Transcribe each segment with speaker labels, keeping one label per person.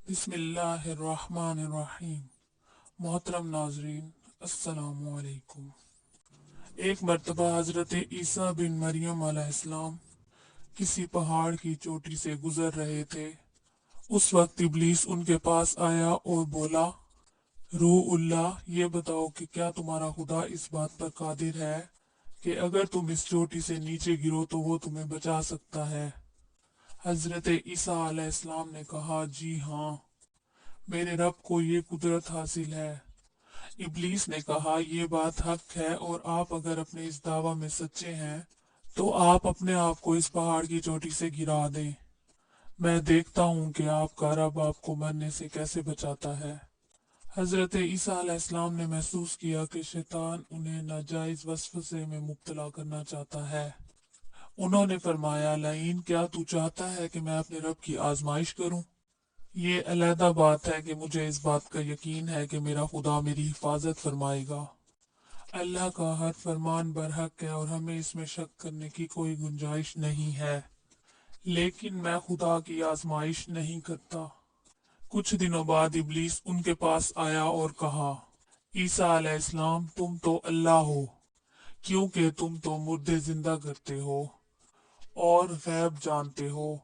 Speaker 1: बिस्मिल्लाहिर्रहमानिर्रहीम। मोहतरम नाजरीन, अस्सलामु अलैकुम। एक मर्तबा हजरत ईसा बिन मरियम अलैहिस्सलाम किसी पहाड़ की चोटी से गुजर रहे थे। उस वक्त इब्लीस उनके पास आया और बोला, रूह उल्लाह, ये बताओ कि क्या तुम्हारा खुदा इस बात पर कादिर है कि अगर तुम इस चोटी से नीचे गिरो तो वो तुम्हें बचा सकता है। हजरत ईसा अलैहिस्सलाम ने कहा, जी हाँ, मेरे रब को ये कुदरत हासिल है। इब्लीस ने कहा, ये बात हक है और आप अगर अपने इस दावा में सच्चे हैं तो आप अपने आप को इस पहाड़ की चोटी से गिरा दें। मैं देखता हूँ कि आपका रब आपको मरने से कैसे बचाता है। हजरत ईसा अलैहिस्सलाम ने महसूस किया कि शैतान उन्हें नाजायज वसवसे में मुब्तला करना चाहता है। उन्होंने फरमाया, लईन, क्या तू चाहता है कि मैं अपने रब की आजमाइश करूं? ये अलहदा बात है कि मुझे इस बात का यकीन है कि मेरा खुदा मेरी हिफाजत फरमाएगा। अल्लाह का हर फरमान बरहक है और हमें इसमें शक करने की कोई गुंजाइश नहीं है। लेकिन मैं खुदा की आजमाइश नहीं करता। कुछ दिनों बाद इब्लीस उनके पास आया और कहा, ईसा अलैहिस्सलाम, तुम तो अल्लाह हो, क्योंकि तुम तो मुर्दे जिंदा करते हो और गैब जानते हो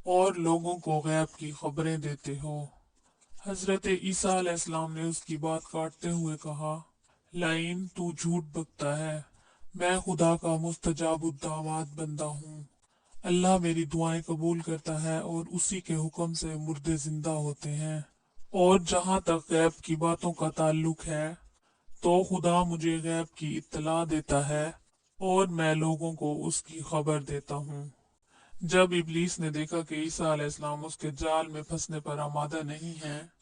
Speaker 1: और लोगों को गैब की खबरें देते हो। हजरत ईसा अलैहिस्सलाम ने उसकी बात काटते हुए कहा, लाइन, तू झूठ बकता है। मैं खुदा का मुस्तजाब दावत बंदा हूँ। अल्लाह मेरी दुआएं कबूल करता है और उसी के हुक्म से मुर्दे जिंदा होते हैं। और जहाँ तक गैब की बातों का ताल्लुक है तो खुदा मुझे गैब की इत्तला देता है और मैं लोगों को उसकी खबर देता हूँ। जब इब्लीस ने देखा कि ईसा अलैहिस्सलाम उसके जाल में फंसने पर आमादा नहीं है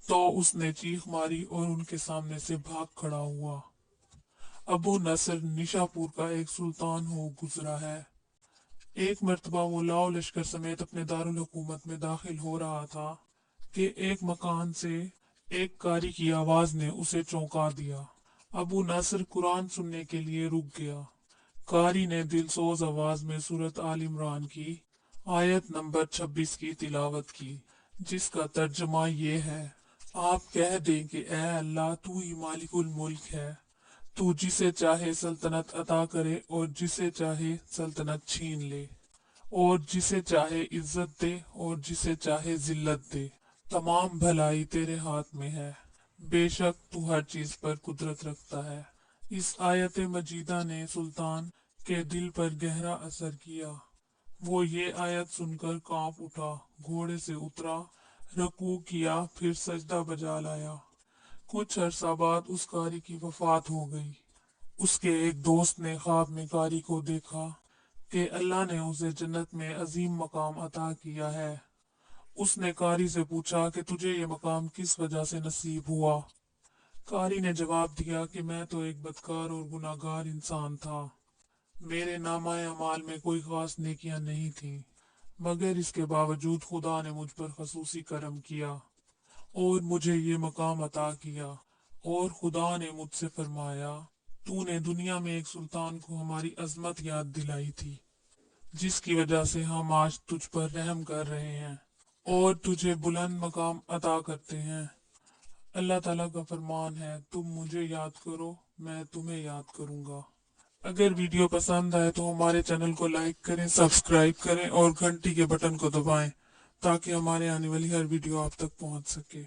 Speaker 1: तो उसने चीख मारी और उनके सामने से भाग खड़ा हुआ। अबू नसर निशापुर का एक सुल्तान हो गुजरा है। एक मर्तबा वो लाओ लश्कर समेत अपने दारुल हुकूमत में दाखिल हो रहा था कि एक मकान से एक कारी की आवाज ने उसे चौंका दिया। अबू नसर कुरान सुनने के लिए रुक गया। कारी ने दिलसोज आवाज में सूरत आल इमरान की आयत नंबर 26 की तिलावत की, जिसका तर्जमा ये है, आप कह दें कि ए अल्लाह, तू ही मालिकुल मुल्क है। तू जिसे चाहे सल्तनत अता करे और जिसे चाहे सल्तनत छीन ले, और जिसे चाहे इज्जत दे और जिसे चाहे जिल्लत दे। तमाम भलाई तेरे हाथ में है। बेशक तू हर चीज पर कुदरत रखता है। इस आयत मजीदा ने सुल्तान के दिल पर गहरा असर किया। वो ये आयत सुनकर कांप उठा, घोड़े से उतरा, रकू किया, फिर सजदा बजा लाया। कुछ अरसा बाद उस कारी की वफात हो गई। उसके एक दोस्त ने ख्वाब में कारी को देखा कि अल्लाह ने उसे जन्नत में अजीम मकाम अता किया है। उसने कारी से पूछा कि तुझे ये मकाम किस वजह से नसीब हुआ। कारी ने जवाब दिया कि मैं तो एक बदकार और गुनाहगार इंसान था। मेरे नामाए अमाल में कोई खास नेकियां नहीं थीं, मगर इसके बावजूद खुदा ने मुझ पर खसूसी करम किया और मुझे ये मकाम अता किया। और खुदा ने मुझसे फरमाया, तूने दुनिया में एक सुल्तान को हमारी अजमत याद दिलाई थी, जिसकी वजह से हम आज तुझ पर रहम कर रहे हैं और तुझे बुलंद मकाम अता करते हैं। अल्लाह ताला का फरमान है, तुम मुझे याद करो, मैं तुम्हें याद करूंगा। अगर वीडियो पसंद आए तो हमारे चैनल को लाइक करें, सब्सक्राइब करें और घंटी के बटन को दबाएं ताकि हमारे आने वाली हर वीडियो आप तक पहुंच सके।